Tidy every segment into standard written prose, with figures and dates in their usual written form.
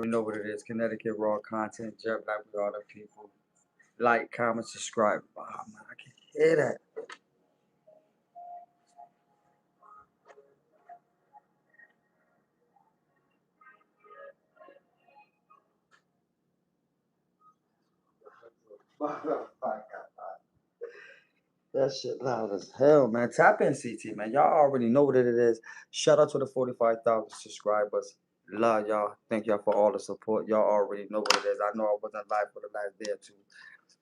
already know what it is. Connecticut RAW content, jet black with all the people. Like, comment, subscribe. Oh, man, I can hear that. That shit loud as hell, man. Tap in, CT, man. Y'all already know what it is. Shout out to the 45,000 subscribers. Love y'all. Thank y'all for all the support. Y'all already know what it is. I know I wasn't live for the last day or two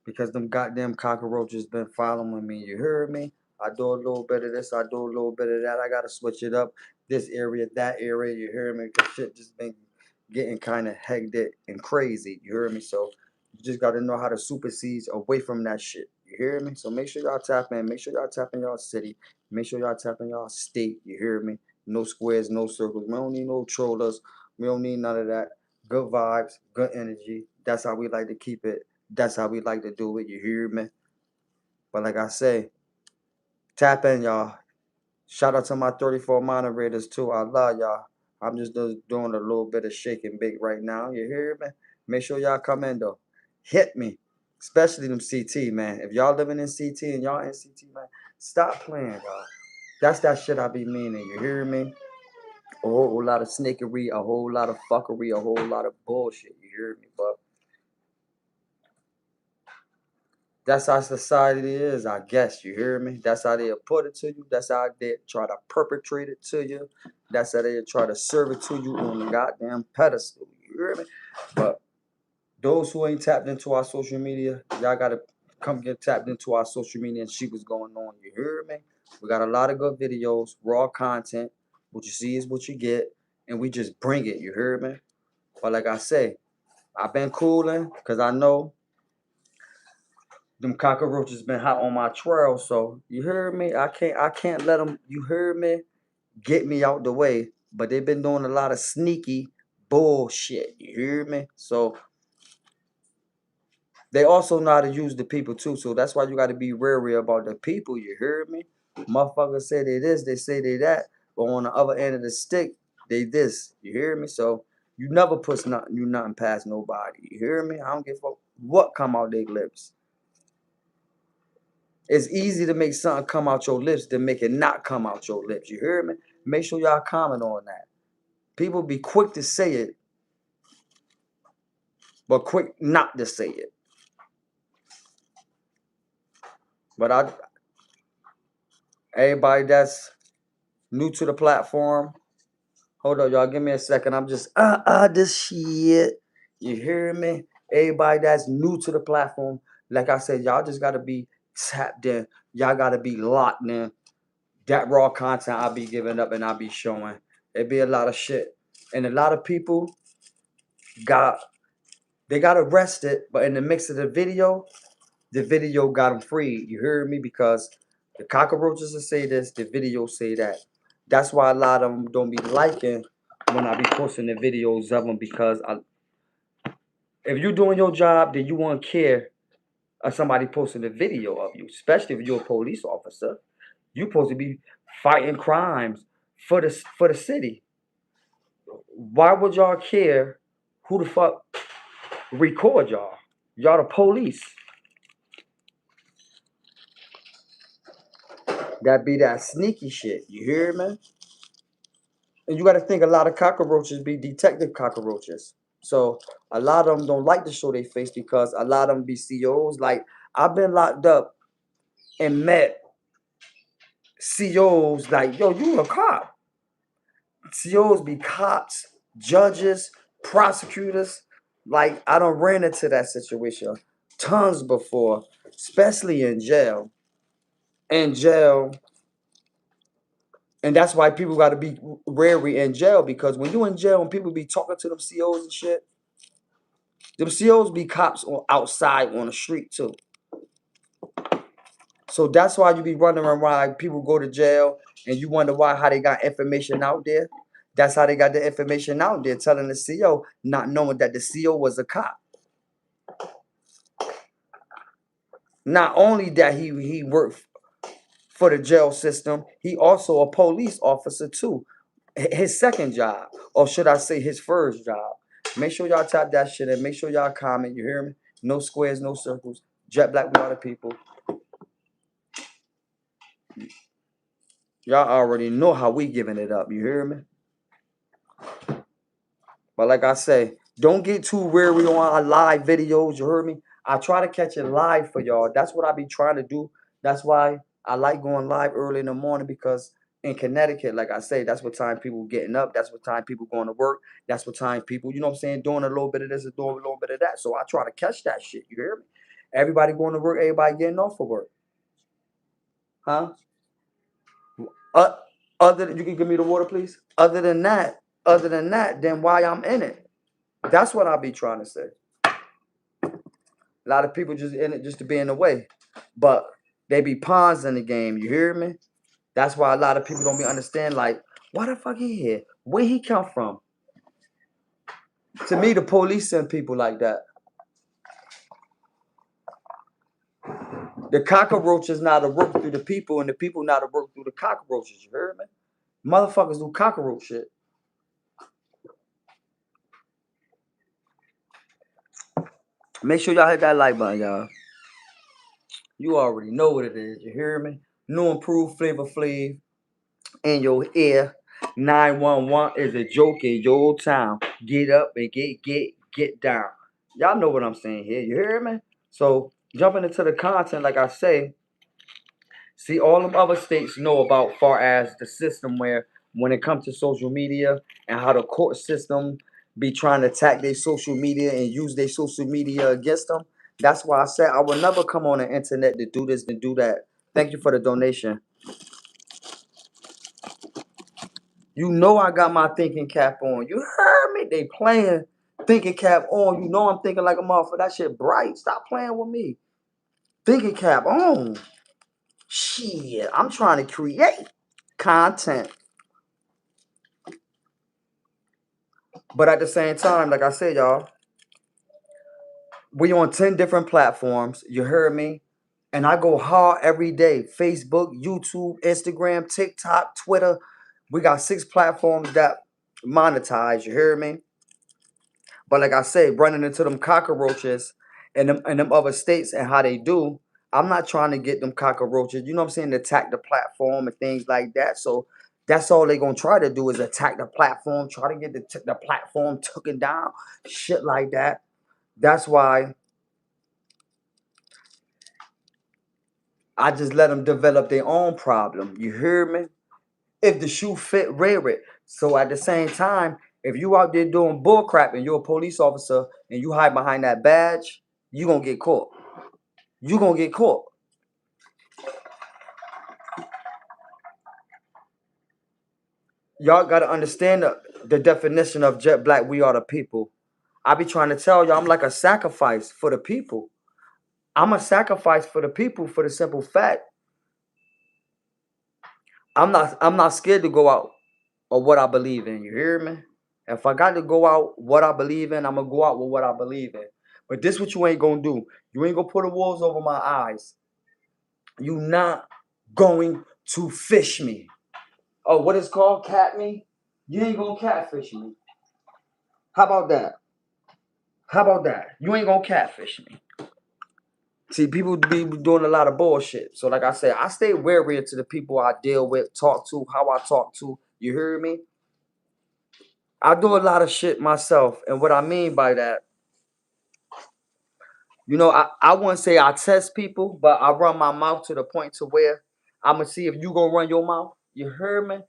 because them goddamn cockroaches been following me. You heard me? I do a little bit of this. I do a little bit of that. I gotta switch it up. This area, that area. You hear me? Cause shit just been getting kind of hectic and crazy. You hear me? So you just gotta know how to supersede away from that shit. You hear me? So make sure y'all tap in. Make sure y'all tap in y'all city. Make sure y'all tap in y'all state. You hear me? No squares, no circles. We don't need no trollers. We don't need none of that. Good vibes, good energy. That's how we like to keep it. That's how we like to do it. You hear me? But like I say, tap in, y'all. Shout out to my 34 moderators too. I love y'all. I'm just doing a little bit of shake and bake right now. You hear me? Make sure y'all come in though. Hit me. Especially them CT, man. If y'all living in CT and y'all in CT, man, stop playing, y'all. That's that shit I be meaning. You hear me? A whole lot of snakery, a whole lot of fuckery, a whole lot of bullshit. You hear me? But that's how society is, I guess. You hear me? That's how they put it to you. That's how they try to perpetrate it to you. That's how they try to serve it to you on the goddamn pedestal. You hear me? But those who ain't tapped into our social media, y'all gotta come get tapped into our social media and see what's going on. You hear me? We got a lot of good videos, raw content. What you see is what you get, and we just bring it. You hear me? But like I say, I've been cooling because I know them cockroaches been hot on my trail. So you heard me? I can't let them, you heard me, get me out the way. But they've been doing a lot of sneaky bullshit. You hear me? So they also know how to use the people too. So that's why you gotta be wary about the people. You hear me? Motherfuckers say they this, they say they that. But on the other end of the stick, they this. You hear me? So you never put nothing past nobody. You hear me? I don't give a fuck what come out their lips. It's easy to make something come out your lips than make it not come out your lips. You hear me? Make sure y'all comment on that. People be quick to say it, but quick not to say it. But everybody that's new to the platform, hold up, y'all. Give me a second. I'm just this shit. You hear me? Everybody that's new to the platform, like I said, y'all just gotta be tapped in. Y'all gotta be locked in. That raw content I'll be giving up and I'll be showing. It be a lot of shit. And a lot of people got they got arrested, but in the mix of the video got them free. You heard me? Because the cockroaches will say this, the video say that. That's why a lot of them don't be liking when I be posting the videos of them because if you're doing your job, then you won't care of somebody posting a video of you, especially if you're a police officer. You're supposed to be fighting crimes for the city. Why would y'all care who the fuck record y'all? Y'all the police. That be that sneaky shit. You hear me? And you got to think a lot of cockroaches be detective cockroaches. So a lot of them don't like to show their face because a lot of them be COs. Like I've been locked up and met COs like, yo, you a cop. COs be cops, judges, prosecutors. Like I don't ran into that situation tons before, especially in jail. In jail, and that's why people got to be wary in jail because when you in jail and people be talking to them COs and shit, them COs be cops on outside on the street too. So that's why you be running around why people go to jail and you wonder why how they got information out there. That's how they got the information out there, telling the CO, not knowing that the CO was a cop. Not only that he worked for the jail system, he also a police officer too. His second job, or should I say his first job. Make sure y'all tap that shit in. Make sure y'all comment. You hear me? No squares, no circles. Jet Black, we are the people. Y'all already know how we giving it up. You hear me? But like I say, don't get too weary on our live videos. You heard me? I try to catch it live for y'all. That's what I be trying to do. That's why I like going live early in the morning, because in Connecticut, like I say, that's what time people getting up. That's what time people going to work. That's what time people, you know what I'm saying, doing a little bit of this and doing a little bit of that. So I try to catch that shit. You hear me? Everybody going to work, everybody getting off of work. Huh? Uh, other than, you can give me the water, please. Other than that, then why I'm in it? That's what I be trying to say. A lot of people just in it just to be in the way, but they be pawns in the game. You hear me? That's why a lot of people don't be understand. Like, why the fuck he here? Where he come from? To me, the police send people like that. The cockroaches not to work through the people, and the people not to work through the cockroaches. You hear me? Motherfuckers do cockroach shit. Make sure y'all hit that like button, y'all. You already know what it is. You hear me? New improved Flavor Flav in your ear. 911 is a joke in your town. Get up and get down. Y'all know what I'm saying here. You hear me? So jumping into the content, like I say, see, all of other states know about far as the system where when it comes to social media and how the court system be trying to attack their social media and use their social media against them. That's why I said I would never come on the internet to do this and do that. Thank you for the donation. You know I got my thinking cap on. You heard me? They playing thinking cap on. You know I'm thinking like a motherfucker. That shit bright. Stop playing with me. Thinking cap on. Shit, I'm trying to create content. But at the same time, like I said, y'all, we on 10 different platforms. You heard me? And I go hard every day. Facebook, YouTube, Instagram, TikTok, Twitter. We got 6 platforms that monetize. You hear me? But like I say, running into them cockroaches and them other states and how they do, I'm not trying to get them cockroaches, you know what I'm saying, to attack the platform and things like that. So that's all they're going to try to do is attack the platform, try to get the platform taken down, shit like that. That's why I just let them develop their own problem. You hear me? If the shoe fit, wear it. So at the same time, if you out there doing bullcrap and you're a police officer and you hide behind that badge, you gonna get caught. You gonna get caught. Y'all gotta understand the definition of Jet Black. We are the people. I be trying to tell y'all I'm like a sacrifice for the people. I'm a sacrifice for the people for the simple fact I'm not scared to go out or what I believe in. You hear me? If I got to go out what I believe in, I'm gonna go out with what I believe in. But this what you ain't gonna do. You ain't gonna put the wolves over my eyes. You not going to fish me. Oh, what is called cat me? You ain't gonna catfish me. How about that? How about that? You ain't gonna catfish me. See, people be doing a lot of bullshit. So, like I said, I stay wary to the people I deal with, talk to, how I talk to. You hear me? I do a lot of shit myself. And what I mean by that, I wouldn't say I test people, but I run my mouth to the point to where I'm going to see if you going to run your mouth. You hear me?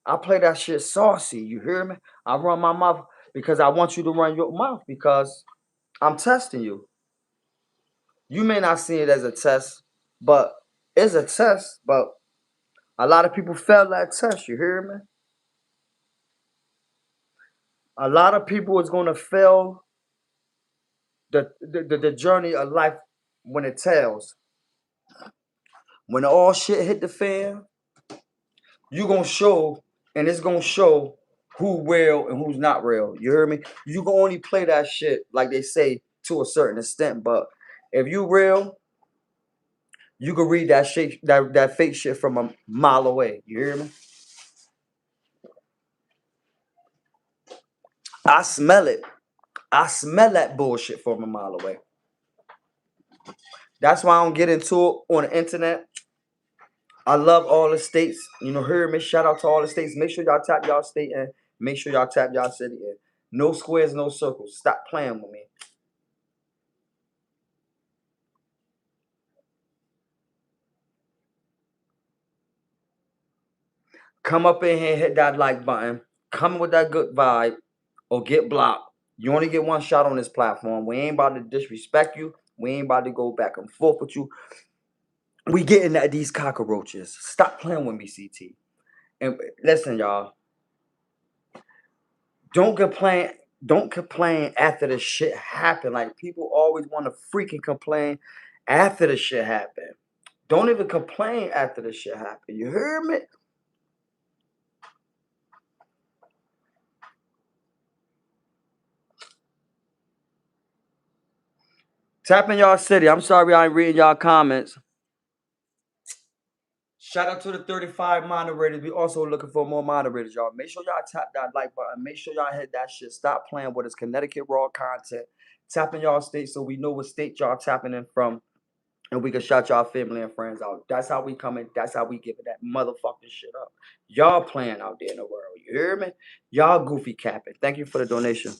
I play that shit saucy. You hear me? I run my mouth because I want you to run your mouth because I'm testing you. You may not see it as a test, but it's a test. But a lot of people fail that test. You hear me? A lot of people is going to fail the journey of life when it tells. When all shit hit the fan, you gonna show, and it's gonna show who real and who's not real. You hear me? You can only play that shit like they say to a certain extent, but if you real, you can read that shit, that fake shit from a mile away. You hear me? I smell it. I smell that bullshit from a mile away. That's why I don't get into it on the internet. I love all the states. You know, hear me? Shout out to all the states. Make sure y'all tap y'all state in. Make sure y'all tap y'all city in. No squares, no circles. Stop playing with me. Come up in here, hit that like button. Come with that good vibe or get blocked. You only get one shot on this platform. We ain't about to disrespect you. We ain't about to go back and forth with you. We getting at these cockroaches. Stop playing with me, CT. And listen, y'all. Don't complain. Don't complain after the shit happened. Like people always want to freaking complain after the shit happened. Don't even complain after the shit happened. You heard me? Tap in y'all city. I'm sorry I ain't reading y'all comments. Shout out to the 35 moderators. We also looking for more moderators, y'all. Make sure y'all tap that like button. Make sure y'all hit that shit. Stop playing with us. Connecticut RAW content. Tap in y'all state so we know what state y'all tapping in from. And we can shout y'all family and friends out. That's how we coming. That's how we giving that motherfucking shit up. Y'all playing out there in the world. You hear me? Y'all goofy capping. Thank you for the donation.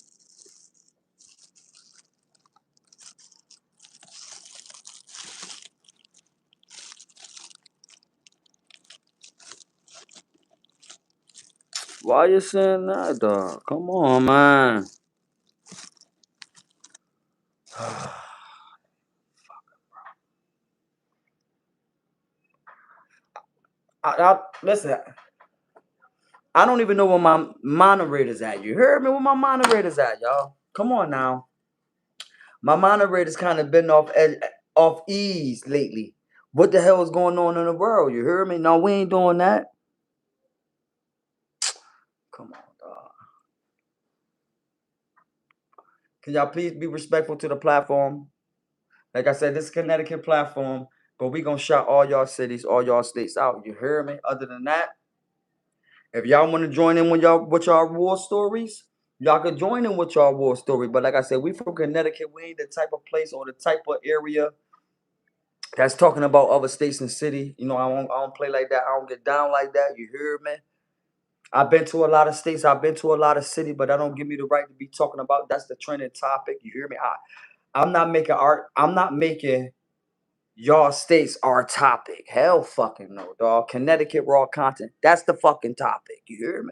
Why you saying that, dog? Come on, man. Listen, I don't even know where my moderator's at. You heard me? Where my moderator's at, y'all? Come on now. My moderator's kind of been off ease lately. What the hell is going on in the world? You heard me? No, we ain't doing that. Come on, dog. Can y'all please be respectful to the platform? Like I said, this is Connecticut platform, but we gonna shout all y'all cities, all y'all states out. You hear me? Other than that, if y'all want to join in with y'all war stories, y'all can join in with y'all war story. But like I said, we from Connecticut. We ain't the type of place or the type of area that's talking about other states and city. You know, I don't play like that. I don't get down like that. You hear me? I've been to a lot of states. I've been to a lot of city, but that don't give me the right to be talking about. That's the trending topic. You hear me? I'm not making art. I'm not making y'all states our topic. Hell fucking no, dog. Connecticut RAW content. That's the fucking topic. You hear me?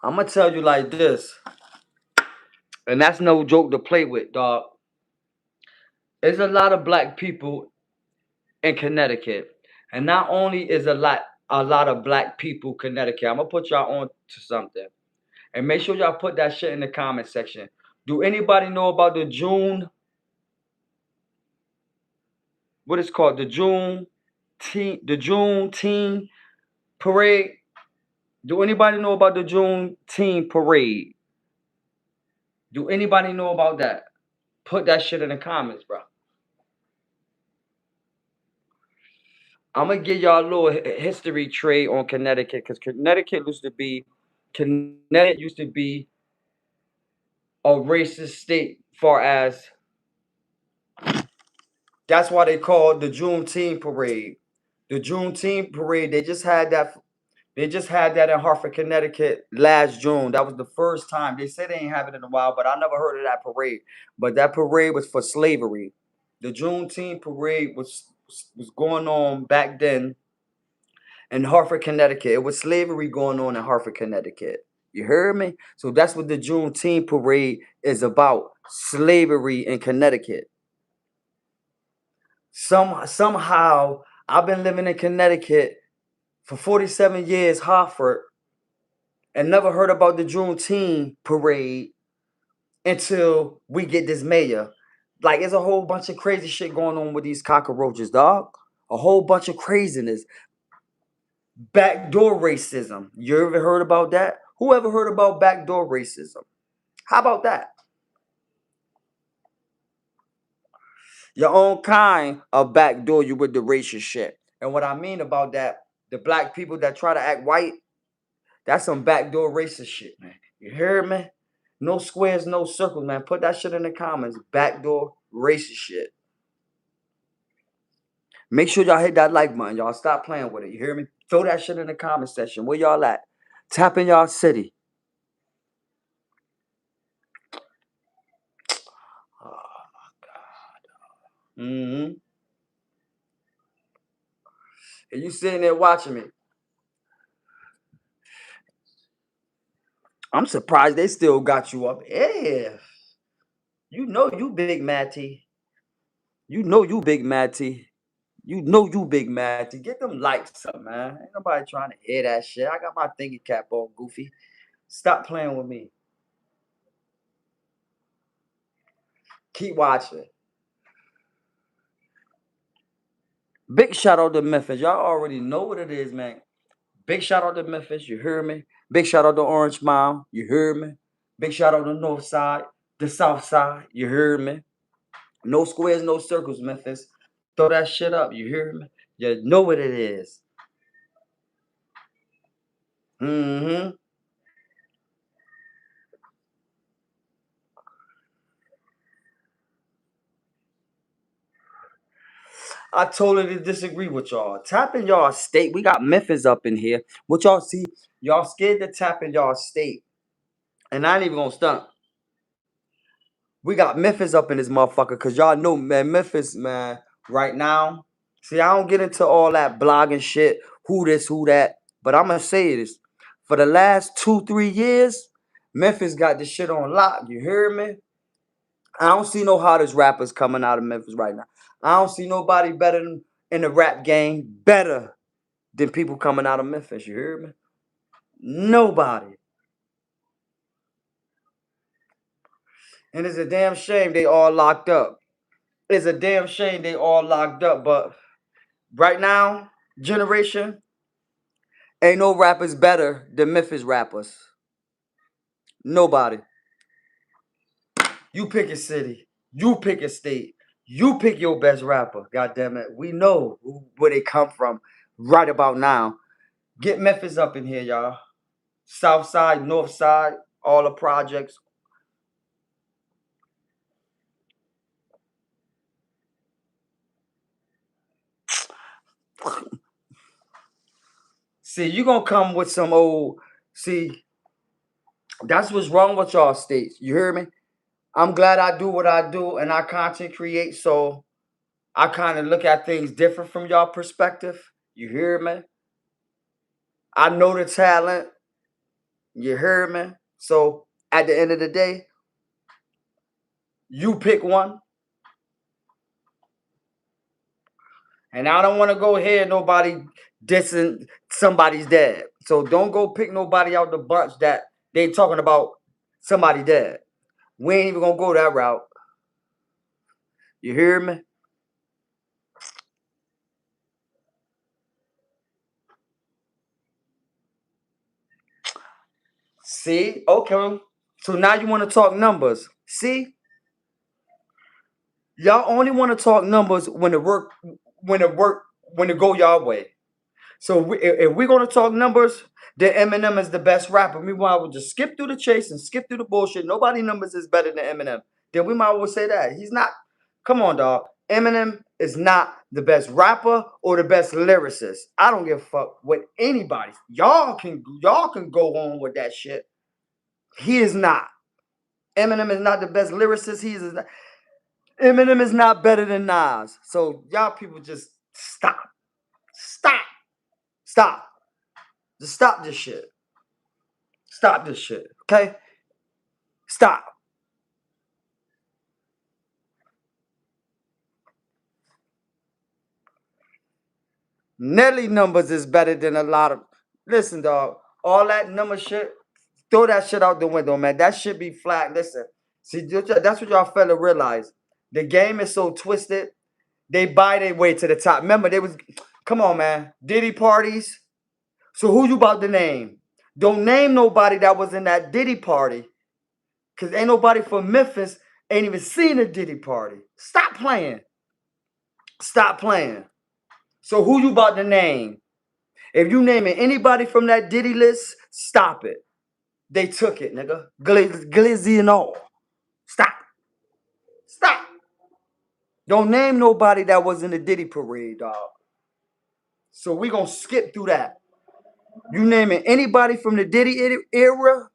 I'm gonna tell you like this, and that's no joke to play with, dog. There's a lot of black people in Connecticut, and not only is a lot of black people Connecticut. I'm gonna put y'all on to something, and make sure y'all put that shit in the comment section. Do anybody know about the June? What is called the June teen parade? Do anybody know about the June teen parade? Do anybody know about that? Put that shit in the comments, bro. I'm gonna give y'all a little history trade on Connecticut because Connecticut used to be a racist state. Far as that's why they called the Juneteenth parade. The Juneteenth parade. They just had that. They just had that in Hartford, Connecticut last June. That was the first time. They said they ain't have it in a while, but I never heard of that parade. But that parade was for slavery. The Juneteenth parade was going on back then in Hartford, Connecticut. It was slavery going on in Hartford, Connecticut. You heard me? So that's what the Juneteenth parade is about. Slavery in Connecticut. Somehow I've been living in Connecticut for 47 years, Hartford, and never heard about the Juneteenth parade until we get this mayor. Like, there's a whole bunch of crazy shit going on with these cockroaches, dog. A whole bunch of craziness. Backdoor racism. You ever heard about that? Who ever heard about backdoor racism? How about that? Your own kind of backdoor you with the racist shit. And what I mean about that, the black people that try to act white, that's some backdoor racist shit, man. You hear me? No squares, no circles, man. Put that shit in the comments. Backdoor racist shit. Make sure y'all hit that like button. Y'all stop playing with it. You hear me? Throw that shit in the comment section. Where y'all at? Tap in y'all city. Oh my God. Mm-hmm. And you sitting there watching me. I'm surprised they still got you up. Yeah. You know you big Matty. You know you big Matty. You know you big Matty. Get them likes up, man. Ain't nobody trying to hear that shit. I got my thinking cap on, Goofy. Stop playing with me. Keep watching. Big shout out to Memphis. Y'all already know what it is, man. Big shout out to Memphis. You hear me? Big shout out to Orange Mile. You hear me? Big shout out to North Side, the South Side. You hear me? No squares, no circles, Memphis. Throw that shit up. You hear me? You know what it is. Mm-hmm. I totally disagree with y'all. Tap in y'all state. We got Memphis up in here. What y'all see? Y'all scared to tap in y'all state. And I ain't even gonna stunt. We got Memphis up in this motherfucker. Cause y'all know, man, Memphis, man, right now. See, I don't get into all that blogging shit. Who this, who that. But I'm gonna say this. For the last 2-3 years, Memphis got this shit on lock. You hear me? I don't see no hottest rappers coming out of Memphis right now. I don't see nobody better than in the rap game better than people coming out of Memphis. You hear me? Nobody. And it's a damn shame they all locked up. It's a damn shame they all locked up. But right now, generation, ain't no rappers better than Memphis rappers. Nobody. You pick a city. You pick a state. You pick your best rapper. God damn it. We know where they come from right about now. Get Memphis up in here, y'all. South side, north side, all the projects. See, you gonna come with some old. See, that's what's wrong with y'all states. You hear me? I'm glad I do what I do and I content create, so I kind of look at things different from y'all perspective. You hear me? I know the talent. You hear me? So at the end of the day, you pick one. And I don't want to go hear nobody dissing somebody's dad. So don't go pick nobody out the bunch that they talking about somebody dead. We ain't even gonna go that route. You hear me? See? Okay. So now you want to talk numbers. See? Y'all only want to talk numbers when it go y'all way. So if we're gonna talk numbers, then Eminem is the best rapper. Meanwhile, we'll just skip through the chase and skip through the bullshit. Nobody numbers is better than Eminem. Then we might as well say that he's not. Come on, dog. Eminem is not the best rapper or the best lyricist. I don't give a fuck what anybody. Y'all can go on with that shit. He is not. Eminem is not the best lyricist. Eminem is not better than Nas. So y'all people just stop. Stop. Stop. Just stop this shit. Stop this shit. Okay? Stop. Nelly numbers is better than a lot of. Listen, dog. All that number shit, throw that shit out the window, man. That shit be flat. Listen. See, that's what y'all fella realize. The game is so twisted. They buy their way to the top. Remember, they was. Come on, man. Diddy parties. So who you about to name? Don't name nobody that was in that Diddy party. Cause ain't nobody from Memphis ain't even seen a Diddy party. Stop playing. Stop playing. So who you about to name? If you naming anybody from that Diddy list, stop it. They took it, nigga. Glizzy and all. Stop. Stop. Don't name nobody that was in the Diddy parade, dog. So we gonna skip through that. You naming anybody from the Diddy era,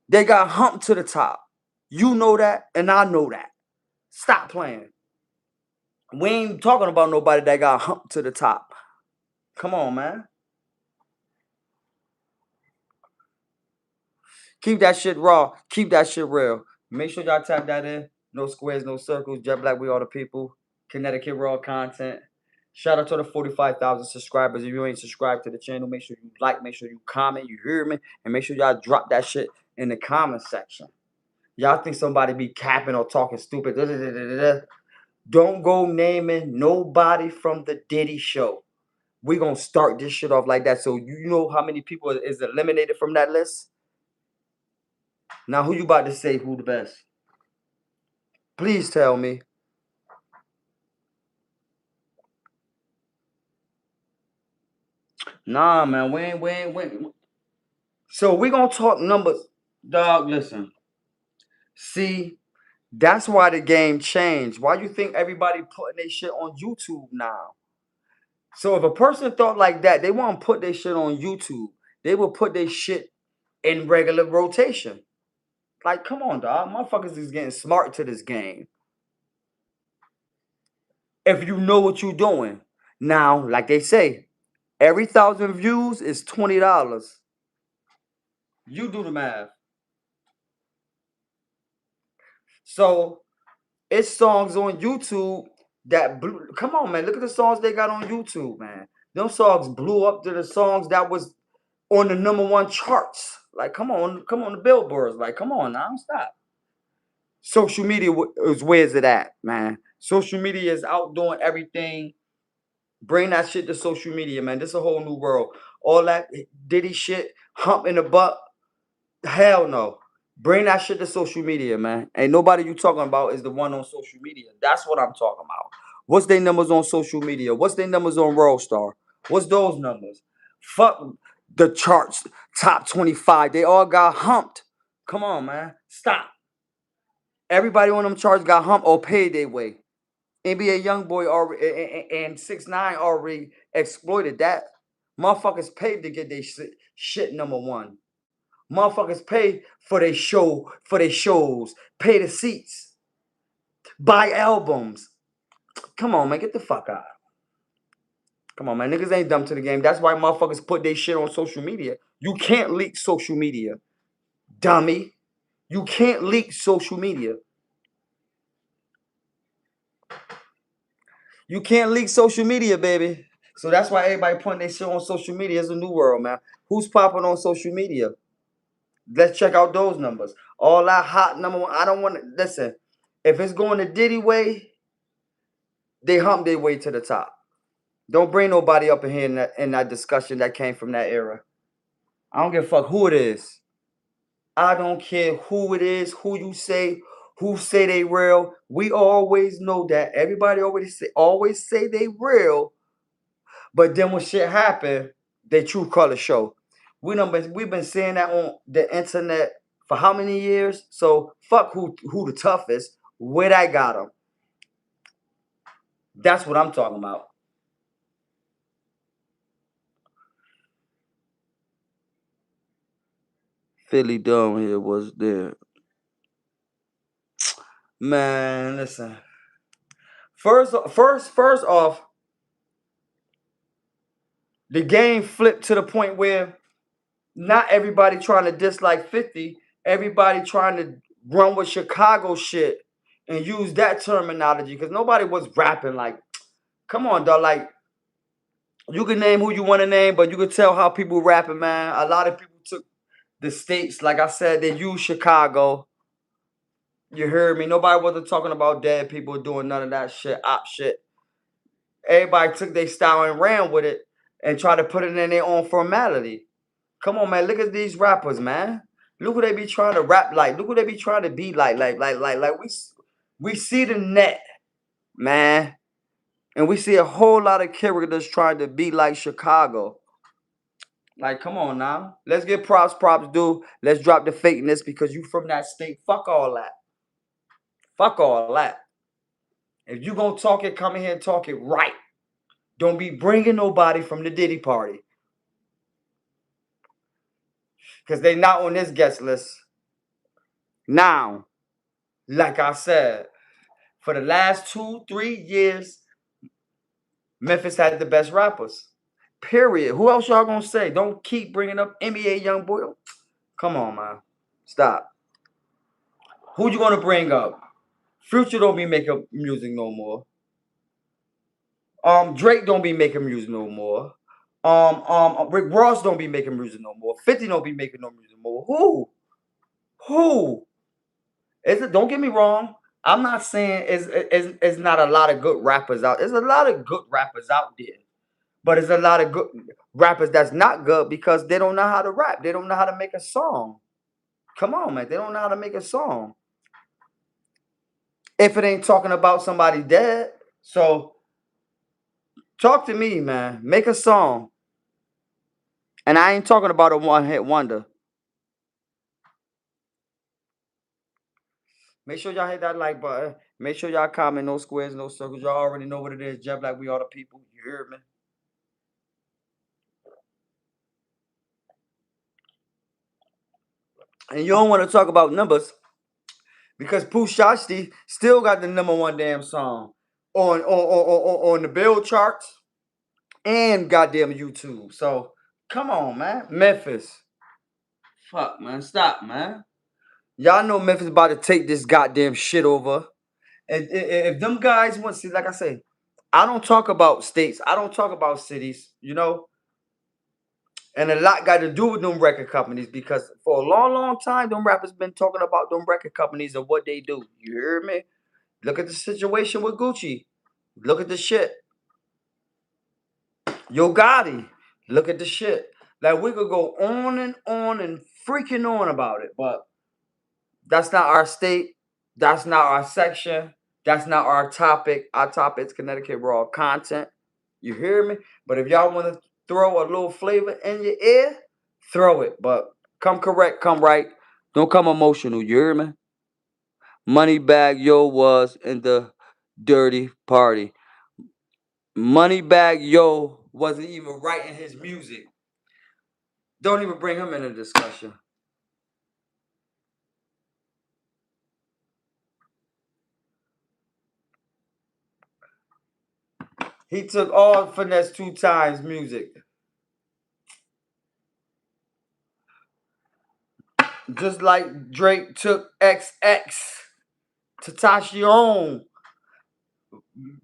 they got humped to the top. You know that, and I know that. Stop playing. We ain't talking about nobody that got humped to the top. Come on, man. Keep that shit raw. Keep that shit real. Make sure y'all tap that in. No squares, no circles. Jet Black, we all the people. Connecticut RAW content. Shout out to the 45,000 subscribers. If you ain't subscribed to the channel, make sure you like, make sure you comment, you hear me, and make sure y'all drop that shit in the comment section. Y'all think somebody be capping or talking stupid. Don't go naming nobody from the Diddy show. We gonna start this shit off like that. So you know how many people is eliminated from that list? Now who you about to say who the best? Please tell me. Nah, man, we ain't. So we gonna talk numbers. Dog, listen. See, that's why the game changed. Why you think everybody putting their shit on YouTube now? So if a person thought like that, they won't put their shit on YouTube. They will put their shit in regular rotation. Like, come on, dog. Motherfuckers is getting smart to this game. If you know what you're doing. Now, like they say, every 1,000 views is $20. You do the math. So it's songs on YouTube that blew. Come on, man. Look at the songs they got on YouTube, man. Them songs blew up to the songs that was on the #1 charts. Like, come on, the billboards. Like, come on now, stop. Social media is where's it at, man? Social media is out doing everything. Bring that shit to social media, man. This is a whole new world. All that Diddy shit, hump in the butt. Hell no. Bring that shit to social media, man. Ain't nobody you talking about is the one on social media. That's what I'm talking about. What's their numbers on social media? What's their numbers on Worldstar? What's those numbers? Fuck the charts, top 25. They all got humped. Come on, man. Stop. Everybody on them charts got humped or paid their way. NBA YoungBoy already and 6ix9ine already exploited that. Motherfuckers paid to get their shit #1. Motherfuckers pay for their show, for their shows, pay the seats, buy albums. Come on, man, get the fuck out. Come on, man, niggas ain't dumb to the game. That's why motherfuckers put their shit on social media. You can't leak social media, dummy. You can't leak social media. You can't leak social media, baby. So that's why everybody putting their shit on social media. It's a new world, man. Who's popping on social media? Let's check out those numbers. All that hot #1. I don't want to listen. If it's going the Diddy way, they hump their way to the top. Don't bring nobody up in here in that discussion that came from that era. I don't give a fuck who it is. I don't care who it is, who say they real. We always know that. Everybody always say they real, but then when shit happen, they true color show. We've been saying that on the internet for how many years? So fuck who the toughest. Where that got them. That's what I'm talking about. Philly Dome here was there. Man, listen. First off, the game flipped to the point where not everybody trying to dislike 50, everybody trying to run with Chicago shit and use that terminology because nobody was rapping like, come on, dog. Like, you can name who you want to name, but you can tell how people rapping, man. A lot of people took the states, like I said, they use Chicago. You heard me? Nobody wasn't talking about dead people doing none of that shit, op shit. Everybody took their style and ran with it and tried to put it in their own formality. Come on, man. Look at these rappers, man. Look who they be trying to rap like. Look who they be trying to be like. Like we see the net. man. And we see a whole lot of characters trying to be like Chicago. Like, come on now. Let's get props due. Let's drop the fakeness because you from that state. Fuck all that. Fuck all that. If you gonna talk it, come in here and talk it right. Don't be bringing nobody from the Diddy party. Because they not on this guest list. Now, like I said, for the last 2, 3 years, Memphis had the best rappers. Period. Who else y'all gonna say? Don't keep bringing up NBA young boy. Come on, man. Stop. Who you gonna bring up? Future don't be making music no more. Drake don't be making music no more. Rick Ross don't be making music no more. 50 don't be making no music no more. Who? Who? Is it? Don't get me wrong. I'm not saying it's not a lot of good rappers out. There's a lot of good rappers out there, but there's a lot of good rappers that's not good because they don't know how to rap. They don't know how to make a song. Come on, man. They don't know how to make a song. If it ain't talking about somebody dead, so talk to me, man. Make a song. And I ain't talking about a one-hit wonder. Make sure y'all hit that like button. Make sure y'all comment, no squares, no circles. Y'all already know what it is. Jeff, like we are the people. You hear me? And you don't want to talk about numbers because Pooh Shasti still got the #1 damn song on the Bill charts and goddamn YouTube. So come on, man. Memphis. Fuck, man. Stop, man. Y'all know Memphis about to take this goddamn shit over. And if them guys want to see, like I say, I don't talk about states. I don't talk about cities, you know. And a lot got to do with them record companies because for a long, long time, them rappers been talking about them record companies and what they do. You hear me? Look at the situation with Gucci. Look at the shit. Yo Gotti. Look at the shit. Like we could go on and freaking on about it, but that's not our state. That's not our section. That's not our topic. Our topic is Connecticut RAW content. You hear me? But if y'all want to throw a little flavor in your ear, throw it. But come correct, come right. Don't come emotional. You hear me? Moneybag Yo was in the dirty party. Moneybag Yo wasn't even writing his music. Don't even bring him in a discussion. He took all finesse 2 times music. Just like Drake took XX, Tatashi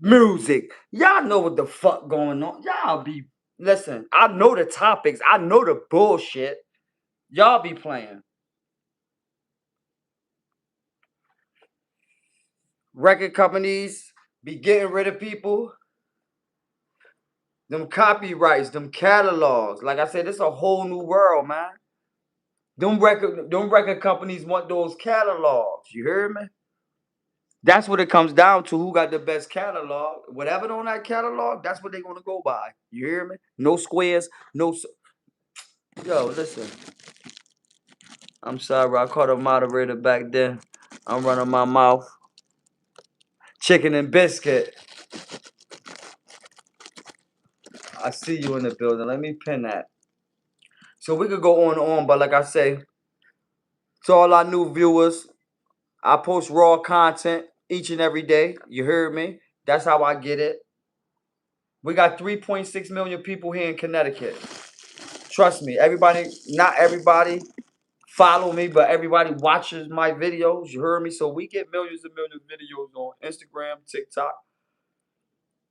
music. Y'all know what the fuck going on. Y'all be listen. I know the topics. I know the bullshit. Y'all be playing. Record companies be getting rid of people. Them copyrights, them catalogs. Like I said, it's a whole new world, man. Them record companies want those catalogs. You hear me? That's what it comes down to. Who got the best catalog? Whatever on that catalog, that's what they're gonna go by. You hear me? No squares, no. Yo, listen. I'm sorry, I caught a moderator back there. I'm running my mouth. Chicken and biscuit. I see you in the building. Let me pin that. So we could go on and on, but like I say, to all our new viewers, I post raw content each and every day. You heard me? That's how I get it. We got 3.6 million people here in Connecticut. Trust me, everybody, not everybody follow me, but everybody watches my videos. You heard me? So we get millions and millions of videos on Instagram, TikTok,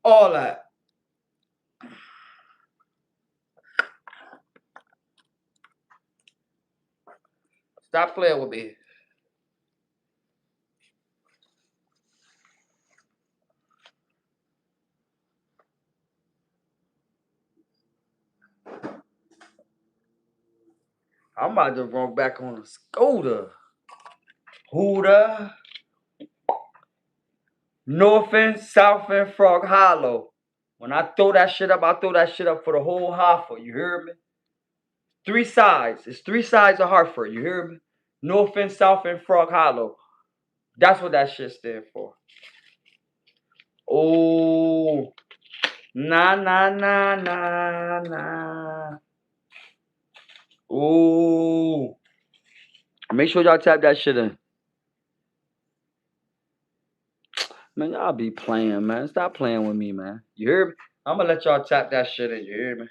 all that. Stop playing with me. I'm about to run back on a scooter. Hooter. North End, South End, Frog Hollow. When I throw that shit up, I throw that shit up for the whole Hartford. You hear me? Three sides. It's three sides of Hartford. You hear me? North End, South End, Frog Hollow. That's what that shit stand for. Oh, nah, nah, nah, nah, nah. Oh, make sure y'all tap that shit in. Man, y'all be playing, man. Stop playing with me, man. You hear me? I'm gonna let y'all tap that shit in. You hear me?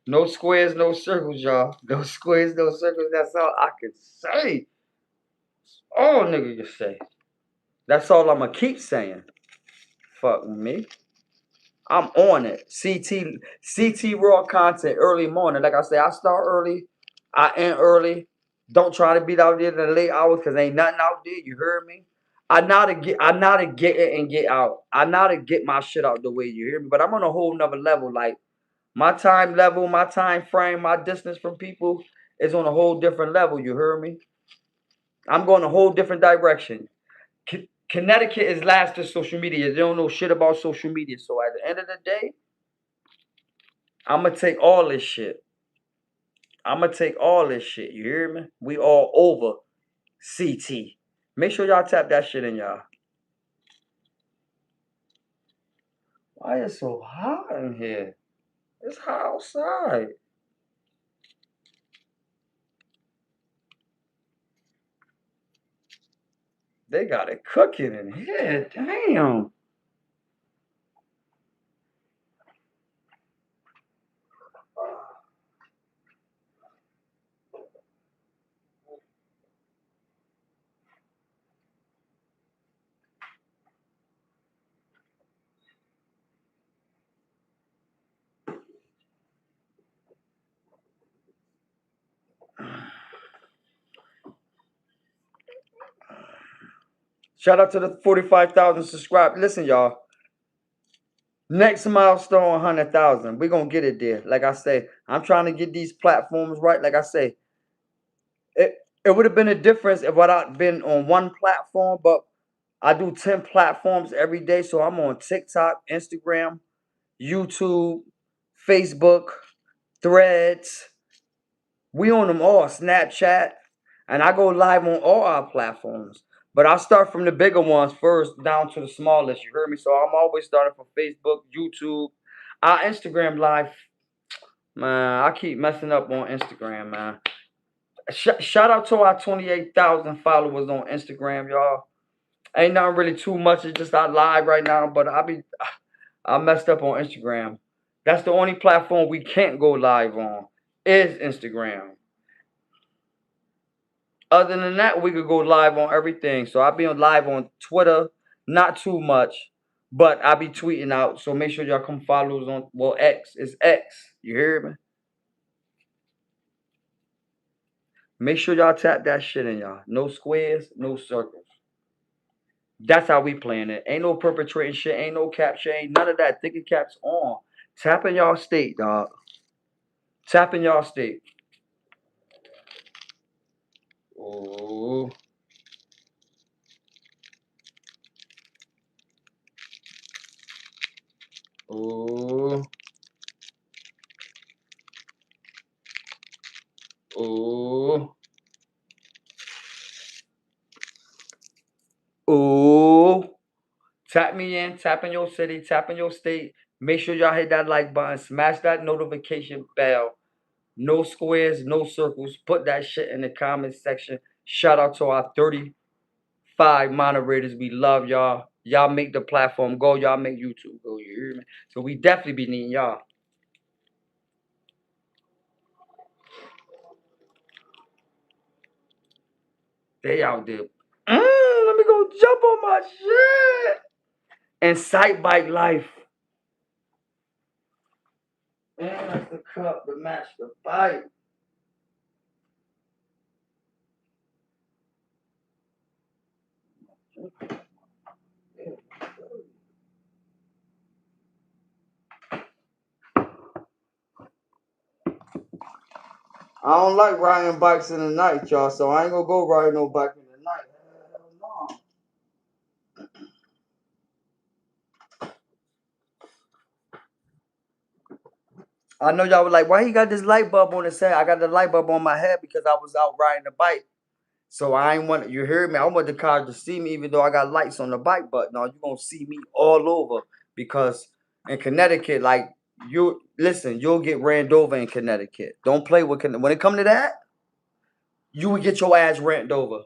No squares, no circles, y'all. No squares, no circles. That's all I can say. All nigga can say. That's all I'm gonna keep saying. Fuck me. I'm on it. CT raw content early morning. Like I say, I start early. I end early. Don't try to beat out there in the late hours because ain't nothing out there. You heard me? I know to get it and get out. I know to get my shit out the way. You hear me? But I'm on a whole nother level. Like my time level, my time frame, my distance from people is on a whole different level. You heard me? I'm going a whole different direction. Connecticut is last to social media. They don't know shit about social media. So at the end of the day, I'm gonna take all this shit. I'm gonna take all this shit. You hear me? We all over CT. Make sure y'all tap that shit in, y'all. Why is it so hot in here? It's hot outside. They got it cooking in here. Damn. Shout out to the 45,000 subscribers. Listen, y'all. Next milestone, 100,000. We're going to get it there. Like I say, I'm trying to get these platforms right. Like I say, it, it would have been a difference if I'd been on one platform, but I do 10 platforms every day. So I'm on TikTok, Instagram, YouTube, Facebook, Threads. We on them all, Snapchat. And I go live on all our platforms. But I start from the bigger ones first down to the smallest. You heard me? So I'm always starting from Facebook, YouTube. Our Instagram live, man, I keep messing up on Instagram, man. Shout out to our 28,000 followers on Instagram, y'all. Ain't nothing really too much. It's just I live right now, but I messed up on Instagram. That's the only platform we can't go live on is Instagram. Other than that, we could go live on everything. So I'll be on live on Twitter, not too much, but I'll be tweeting out. So make sure y'all come follow us on X. It's X. You hear me? Make sure y'all tap that shit in, y'all. No squares, no circles. That's how we playing it. Ain't no perpetrating shit. Ain't no cap shit. Ain't none of that. Thinking caps on. Tap in y'all state, dog. Tap in y'all state. Ooh. Ooh. Ooh. Ooh. Tap me in, tap in your city, tap in your state. Make sure y'all hit that like button, smash that notification bell. No squares, no circles. Put that shit in the comment section. Shout out to our 35 moderators. We love y'all. Y'all make the platform go. Y'all make YouTube go. You hear me? So we definitely be needing y'all. They out there. Let me go jump on my shit. And sight bike life. And that's the cup to match the bike. I don't like riding bikes in the night, y'all, so I ain't gonna go ride no bike in the night. Hell no. I know y'all were like, why he got this light bulb on his head? I got the light bulb on my head because I was out riding the bike. So I ain't want you hear me. I want the car to see me even though I got lights on the bike, but no, you're gonna see me all over because in Connecticut, like you listen, you'll get ran over in Connecticut. Don't play with when it come to that, you will get your ass ran over.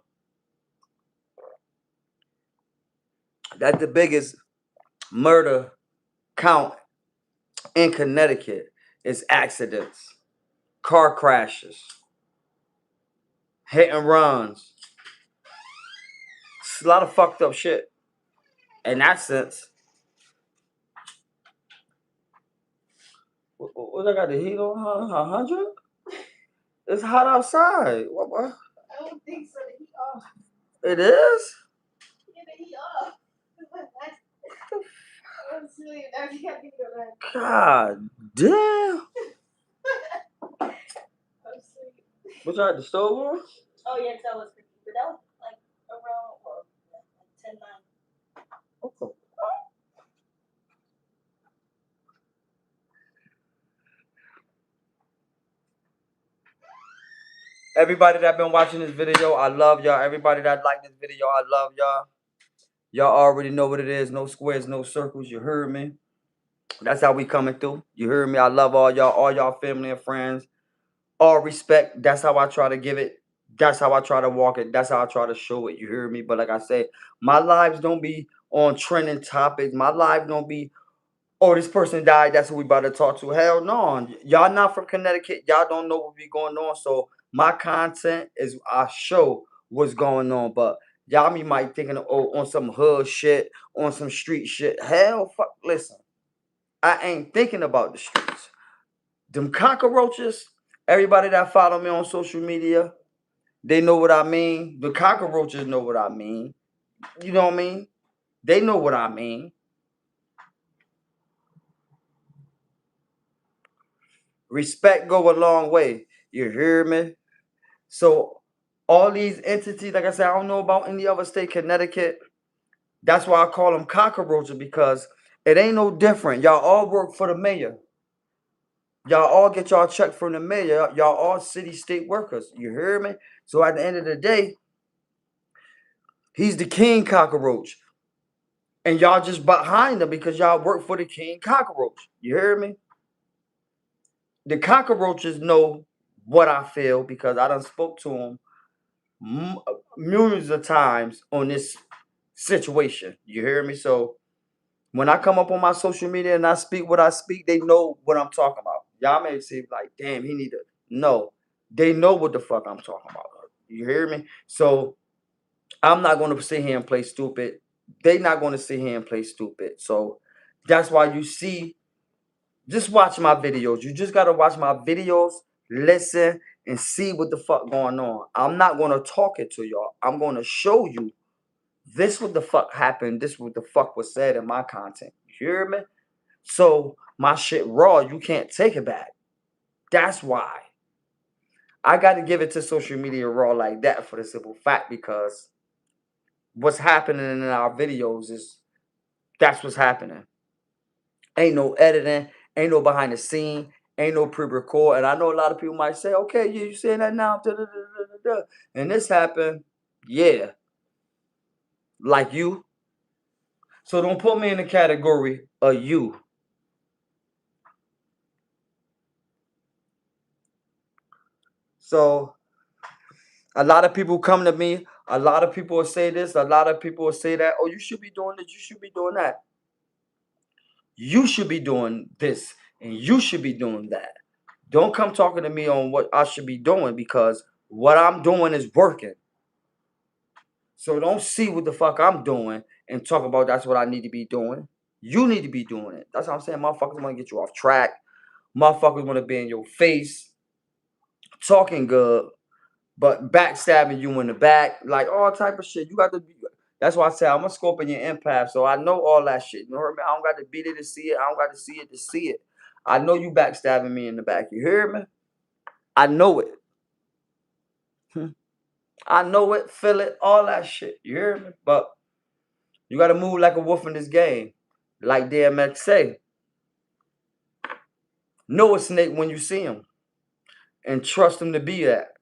That's the biggest murder count in Connecticut is accidents, car crashes, hit and runs. It's a lot of fucked up shit. In that sense, what I got the heat on? 100? It's hot outside. What? I don't think so. The heat off. It is? Yeah, the heat off. God damn. What you had the stove on? Oh yeah, that was freaky. But that was like around like 10-9. Okay. Everybody that been watching this video, I love y'all. Everybody that liked this video, I love y'all. Y'all already know what it is. No squares, no circles. You heard me. That's how we coming through. You heard me. I love all y'all family and friends. All respect. That's how I try to give it. That's how I try to walk it. That's how I try to show it. You hear me? But like I said, my lives don't be on trending topics. My life don't be, oh, this person died. That's what we about to talk to. Hell no. Y'all not from Connecticut. Y'all don't know what be going on. So my content is I show what's going on. But y'all might thinking, oh, on some hood shit, on some street shit. Hell, fuck. Listen, I ain't thinking about the streets. Them cockroaches, everybody that follow me on social media, they know what I mean. The cockroaches know what I mean. You know what I mean? They know what I mean. Respect go a long way. You hear me? So all these entities, like I said, I don't know about any other state, Connecticut. That's why I call them cockroaches because it ain't no different. Y'all all work for the mayor. Y'all all get y'all check from the mayor. Y'all all city state workers. You hear me? So at the end of the day, he's the king cockroach. And y'all just behind him because y'all work for the king cockroach. You hear me? The cockroaches know what I feel because I done spoke to them millions of times on this situation. You hear me? So when I come up on my social media and I speak what I speak, they know what I'm talking about. Y'all may say like, damn, he need to. No, they know what the fuck I'm talking about. You hear me? So I'm not going to sit here and play stupid. They not going to sit here and play stupid. So that's why you see, just watch my videos. You just got to watch my videos, listen, and see what the fuck going on. I'm not going to talk it to y'all. I'm going to show you this what the fuck happened. This what the fuck was said in my content. You hear me? So my shit raw. You can't take it back. That's why. I got to give it to social media raw like that for the simple fact because what's happening in our videos is that's what's happening. Ain't no editing, ain't no behind the scene, ain't no pre-record. And I know a lot of people might say, okay, yeah, you saying that now, da, da, da, da, da. And this happened, yeah, like you. So don't put me in the category of you. So a lot of people come to me, a lot of people will say this, a lot of people will say that, oh, you should be doing this, you should be doing that. You should be doing this, and you should be doing that. Don't come talking to me on what I should be doing because what I'm doing is working. So don't see what the fuck I'm doing and talk about that's what I need to be doing. You need to be doing it. That's what I'm saying. Motherfuckers want to get you off track. Motherfuckers want to be in your face, talking good, but backstabbing you in the back, like all type of shit. You got to be. That's why I say I'm a scope in your empath, so I know all that shit. You hear me? I don't got to beat it to see it. I don't got to see it to see it. I know you backstabbing me in the back. You hear me? I know it. I know it, feel it, all that shit. You hear me? But you got to move like a wolf in this game. Like DMX say. Know a snake when you see him and trust him to be that.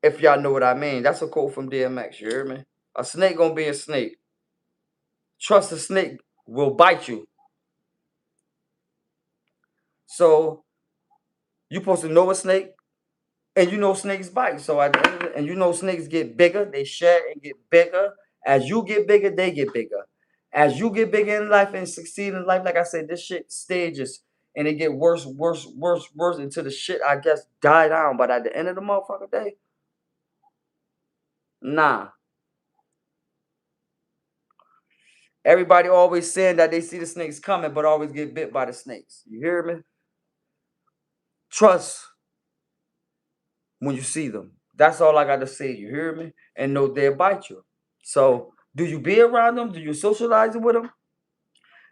If y'all know what I mean. That's a quote from DMX, you hear me? A snake gonna be a snake. Trust a snake will bite you. So you supposed to know a snake, and you know snakes bite. So at the end of it, and you know snakes get bigger, they shed and get bigger. As you get bigger, they get bigger. As you get bigger in life and succeed in life, like I said, this shit stages and it get worse, worse, worse, worse until the shit I guess die down. But at the end of the motherfucking day, nah. Everybody always saying that they see the snakes coming, but always get bit by the snakes. You hear me? Trust when you see them. That's all I got to say. You hear me? And know they'll bite you. So, do you be around them? Do you socialize with them?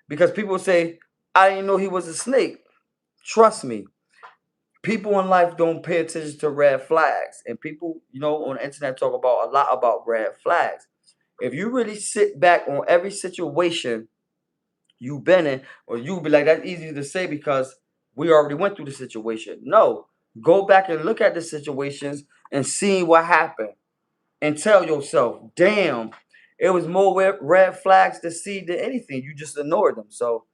Because people say, I didn't know he was a snake. Trust me. People in life don't pay attention to red flags. And people, on the internet talk about a lot about red flags. If you really sit back on every situation you've been in, or you'll be like, that's easy to say because we already went through the situation. No. Go back and look at the situations and see what happened. And tell yourself, damn, it was more red flags to see than anything. You just ignored them. So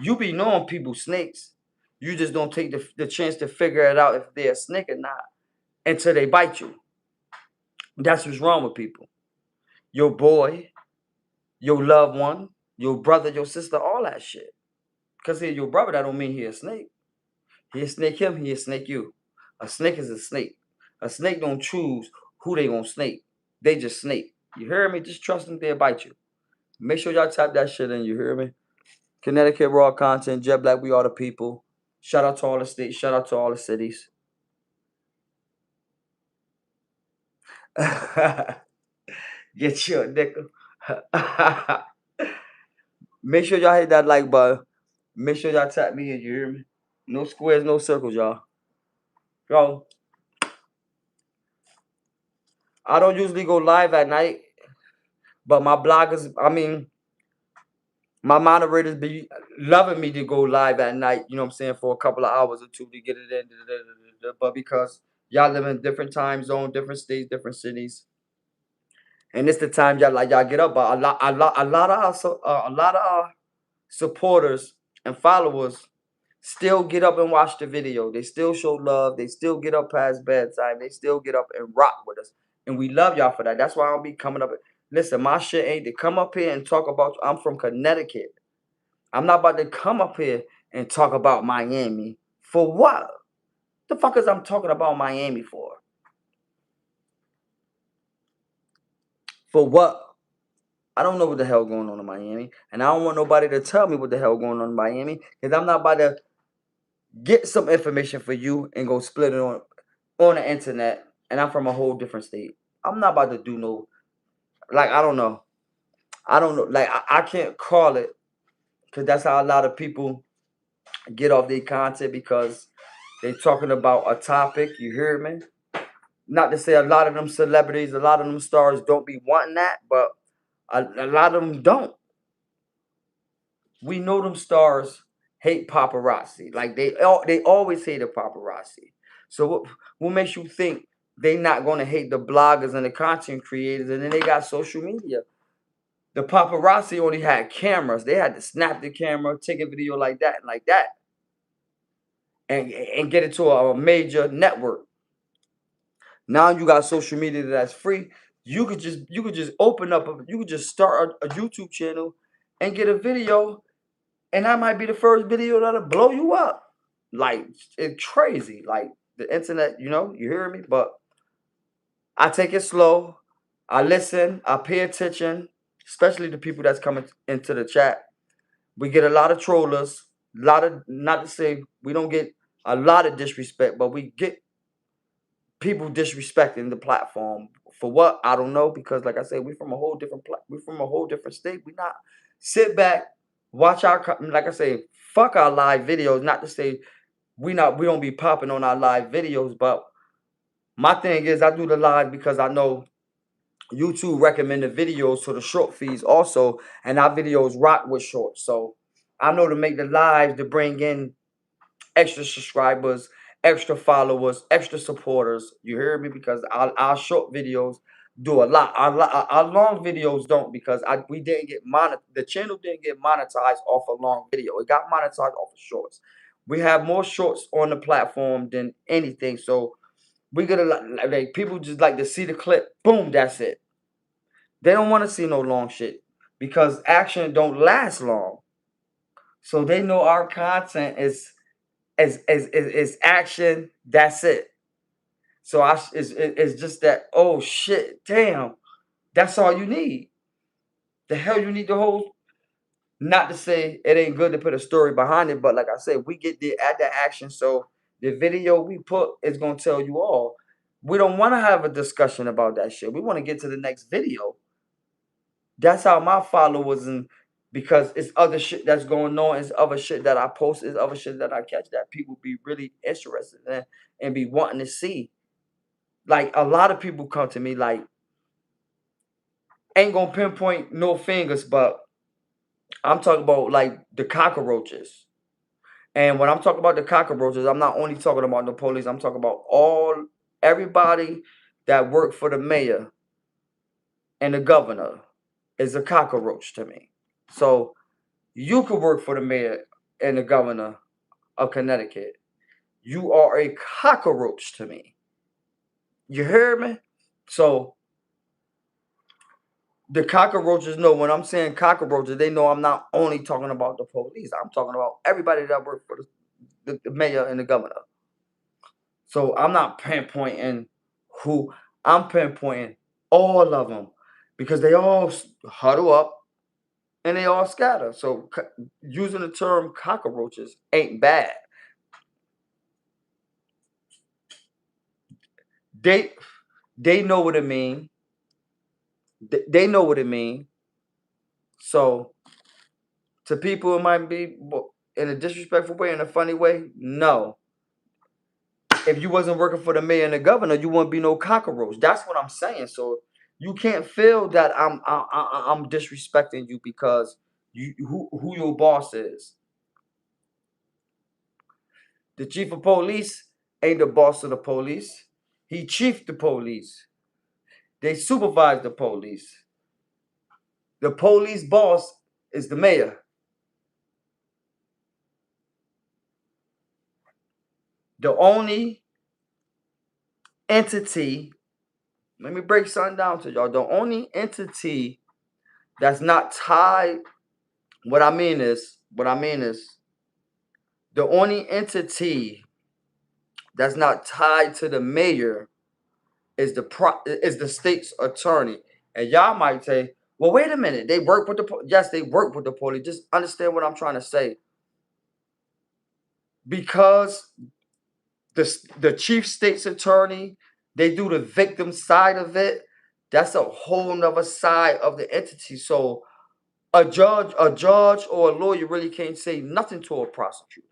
you be knowing people snakes. You just don't take the chance to figure it out if they're a snake or not until they bite you. That's what's wrong with people. Your boy, your loved one, your brother, your sister, all that shit. Because he's your brother, that don't mean he a snake. He a snake him, he a snake you. A snake is a snake. A snake don't choose who they gonna snake. They just snake. You hear me? Just trust them, they'll bite you. Make sure y'all type that shit in, you hear me? Connecticut RAW content, Jet Black, we are the people. Shout out to all the states, shout out to all the cities. Get you a nickel. Make sure y'all hit that like button. Make sure y'all tap me in, you hear me? No squares, no circles, y'all. Yo, I don't usually go live at night, but my bloggers, my moderators be loving me to go live at night, you know what I'm saying, for a couple of hours or two to get it in. But because y'all live in different time zones, different states, different cities, and it's the time y'all get up. But a lot of our supporters and followers still get up and watch the video. They still show love. They still get up past bedtime. They still get up and rock with us, and we love y'all for that. That's why I'll be coming up. Listen, my shit ain't to come up here and talk about. I'm from Connecticut. I'm not about to come up here and talk about Miami. For what? The fuck is I'm talking about Miami for? For what? I don't know what the hell going on in Miami. And I don't want nobody to tell me what the hell going on in Miami. Because I'm not about to get some information for you and go split it on the internet. And I'm from a whole different state. I'm not about to do no, like, I don't know. I don't know. Like, I can't call it. Because that's how a lot of people get off their content, because they talking about a topic. You hear me? Not to say a lot of them celebrities, a lot of them stars don't be wanting that, but a lot of them don't. We know them stars hate paparazzi. Like they always hate the paparazzi. So what makes you think they not gonna hate the bloggers and the content creators? And then they got social media. The paparazzi only had cameras. They had to snap the camera, take a video like that and like that, and get it to a major network. Now you got social media that's free. You could just open up you could just start a YouTube channel and get a video, and that might be the first video that'll blow you up. Like, it's crazy. Like, the internet, you hear me? But I take it slow. I listen. I pay attention, especially the people that's coming into the chat. We get a lot of trollers. A lot of, not to say we don't get a lot of disrespect, but we get people disrespecting the platform. For what? I don't know, because like I said, we from a whole different we from a whole different state. We not sit back, watch our, like I say, fuck our live videos. Not to say we don't be popping on our live videos, but my thing is, I do the live because I know YouTube recommended videos to the short feeds also, and our videos rock with shorts. So I know to make the lives to bring in extra subscribers, extra followers, extra supporters. You hear me? Because our short videos do a lot. Our long videos don't, because we didn't get the channel didn't get monetized off a long video. It got monetized off of shorts. We have more shorts on the platform than anything. So we get a lot, like people just like to see the clip. Boom, that's it. They don't want to see no long shit because action don't last long. So they know our content is action. That's it. So it's just that, oh shit, damn. That's all you need. The hell you need the whole. Not to say it ain't good to put a story behind it, but like I said, we get the add the action. So the video we put is gonna tell you all. We don't want to have a discussion about that shit. We want to get to the next video. That's how my followers, and because it's other shit that's going on, it's other shit that I post, it's other shit that I catch that people be really interested in and be wanting to see. Like a lot of people come to me like, ain't gonna pinpoint no fingers, but I'm talking about like the cockroaches. And when I'm talking about the cockroaches, I'm not only talking about the police, I'm talking about everybody that worked for the mayor and the governor is a cockroach to me. So you could work for the mayor and the governor of Connecticut. You are a cockroach to me. You hear me? So the cockroaches know when I'm saying cockroaches, they know I'm not only talking about the police. I'm talking about everybody that worked for the mayor and the governor. So I'm not pinpointing who, I'm pinpointing all of them because they all huddle up and they all scatter. So using the term cockroaches ain't bad. They they know what it mean. They know what it mean. So to people, it might be in a disrespectful way, in a funny way. No, if you wasn't working for the mayor and the governor, you wouldn't be no cockroach. That's what I'm saying. So you can't feel that I'm disrespecting you because you who your boss is. The chief of police ain't the boss of the police. He chief the police. They supervise the police. The police boss is the mayor. The only entity, let me break something down to y'all. The only entity that's not tied, what I mean is, the only entity that's not tied to the mayor is the state's attorney. And y'all might say, well, wait a minute. They work with yes, they work with the police. Just understand what I'm trying to say. Because the chief state's attorney, they do the victim side of it. That's a whole nother side of the entity. So a judge or a lawyer really can't say nothing to a prosecutor.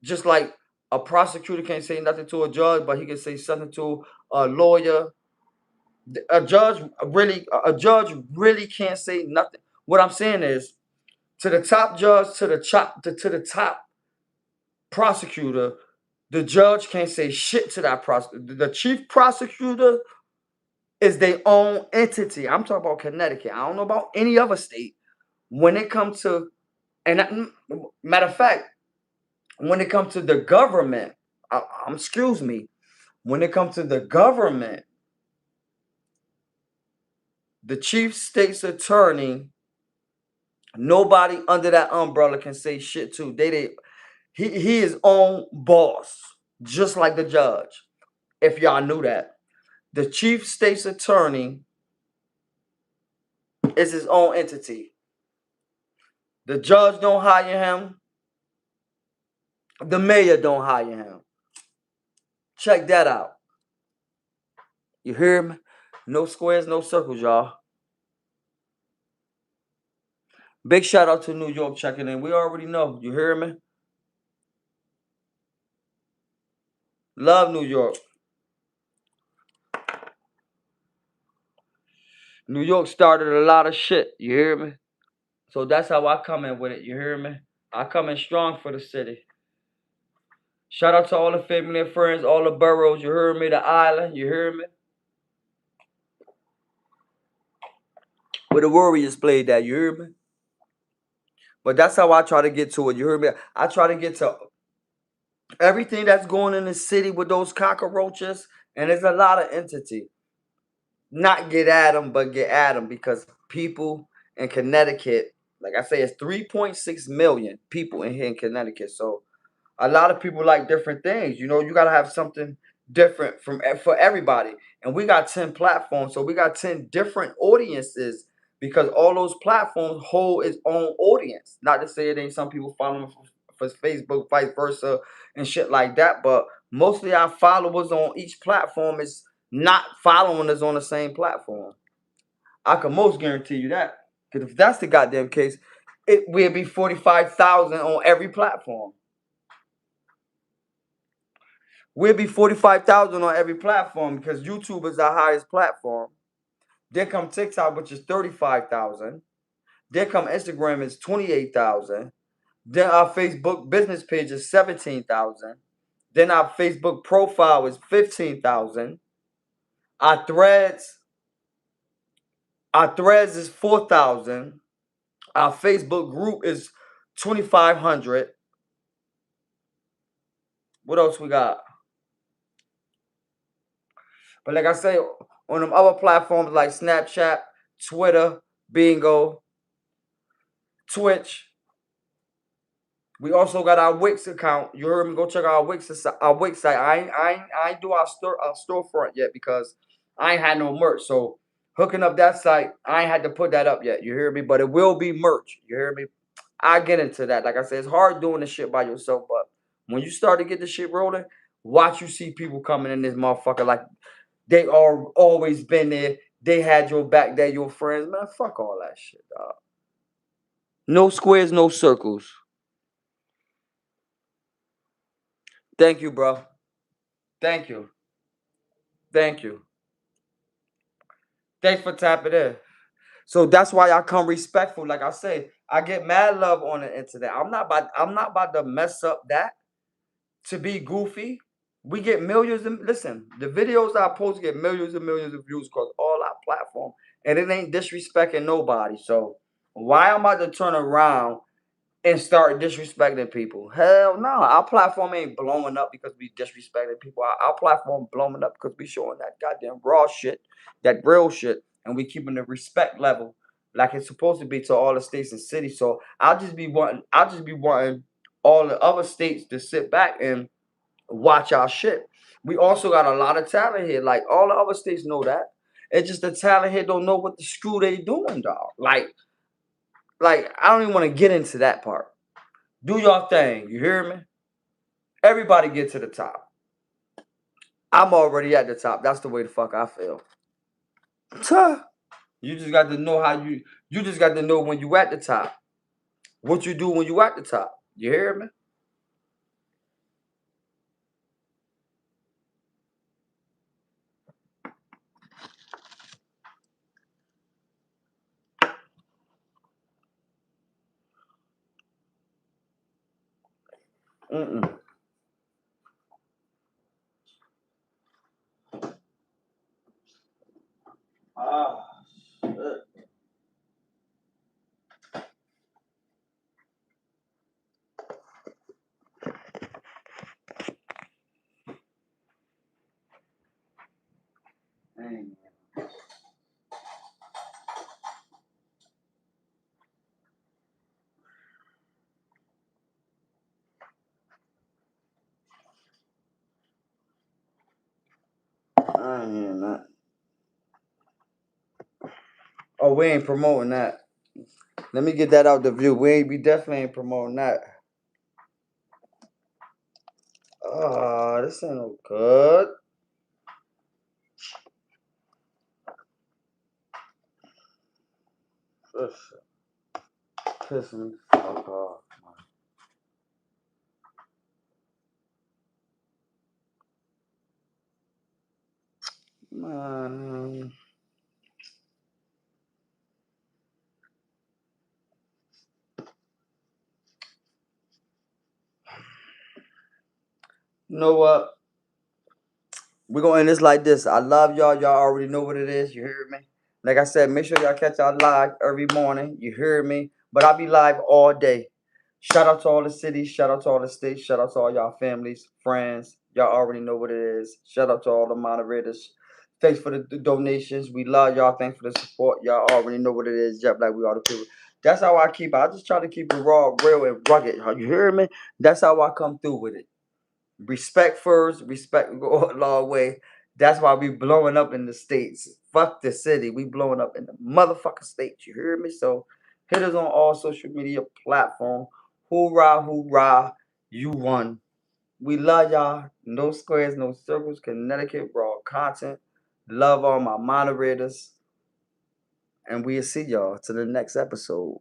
Just like a prosecutor can't say nothing to a judge, but he can say something to a lawyer. A judge really can't say nothing. What I'm saying is, to the top judge, to the top prosecutor, the judge can't say shit to that prosecutor. The chief prosecutor is their own entity. I'm talking about Connecticut. I don't know about any other state. When it comes to, matter of fact, when it comes to the government, excuse me, when it comes to the government, the chief state's attorney, nobody under that umbrella can say shit to. He is own boss, just like the judge. If y'all knew that, the chief state's attorney is his own entity. The judge don't hire him. The mayor don't hire him. Check that out. You hear me? No squares, no circles, y'all. Big shout out to New York checking in. We already know. You hear me? Love New York. New York started a lot of shit. You hear me? So that's how I come in with it. You hear me? I come in strong for the city. Shout out to all the family and friends, all the boroughs. You heard me? The island. You heard me? Where the Warriors played that. You heard me? But that's how I try to get to it. You heard me? I try to get to everything that's going in the city with those cockroaches. And there's a lot of entity. Not get at them, but get at them because people in Connecticut, like I say, it's 3.6 million people in here in Connecticut. So a lot of people like different things. You know, you gotta have something different for everybody. And we got 10 platforms, so we got 10 different audiences because all those platforms hold its own audience. Not to say it ain't some people following for Facebook, vice versa, and shit like that. But mostly our followers on each platform is not following us on the same platform. I can most guarantee you that. Because if that's the goddamn case, it will be 45,000 on every platform. We'll be 45,000 on every platform because YouTube is our highest platform. Then come TikTok, which is 35,000. Then come Instagram is 28,000. Then our Facebook business page is 17,000. Then our Facebook profile is 15,000. Our threads is 4,000. Our Facebook group is 2,500. What else we got? But like I say, on them other platforms like Snapchat, Twitter, Bingo, Twitch. We also got our Wix account. You heard me. Go check out our Wix site. I ain't do our storefront yet because I ain't had no merch. So hooking up that site, I ain't had to put that up yet. You hear me? But it will be merch. You hear me? I get into that. Like I said, it's hard doing this shit by yourself, but when you start to get this shit rolling, watch you see people coming in this motherfucker like they are always been there. They had your back. They're your friends. Man, fuck all that shit, dog. No squares, no circles. Thank you, bro. Thank you. Thank you. Thanks for tapping in. So that's why I come respectful. Like I say, I get mad love on the internet. I'm not about to mess up that to be goofy. We get millions and listen, the videos I post get millions and millions of views across all our platform. And it ain't disrespecting nobody. So why am I to turn around and start disrespecting people? Hell no. Our platform ain't blowing up because we disrespecting people. Our platform blowing up because we showing that goddamn raw shit, that real shit, and we keeping the respect level like it's supposed to be to all the states and cities. So I'll just be wanting all the other states to sit back and watch our shit. We also got a lot of talent here. Like all the other states know that. It's just the talent here don't know what the screw they doing, dog. Like I don't even want to get into that part. Do your thing. You hear me? Everybody get to the top. I'm already at the top. That's the way the fuck I feel. Tuh. You just got to know how you just got to know when you at the top. What you do when you at the top. You hear me? Mm-mm. Ah, shit. Dang. I ain't hearing that. Oh, we ain't promoting that. Let me get that out the view. We definitely ain't promoting that. This ain't no good. This shit pissing me fuck off, man. You know what? We're gonna end this like this. I love y'all. Y'all already know what it is. You hear me? Like I said, make sure y'all catch our live every morning. You hear me? But I'll be live all day. Shout out to all the cities. Shout out to all the states. Shout out to all y'all families, friends. Y'all already know what it is. Shout out to all the moderators. Thanks for the donations. We love y'all. Thanks for the support. Y'all already know what it is. Just like we are the people. That's how I keep it. I just try to keep it raw, real, and rugged. You hear me? That's how I come through with it. Respect first, respect go a long way. That's why we blowing up in the states. Fuck the city. We blowing up in the motherfucking states. You hear me? So hit us on all social media platform. Hoorah, hoorah. You won. We love y'all. No squares, no circles. Connecticut raw content. Love all my moderators. And we'll see y'all to the next episode.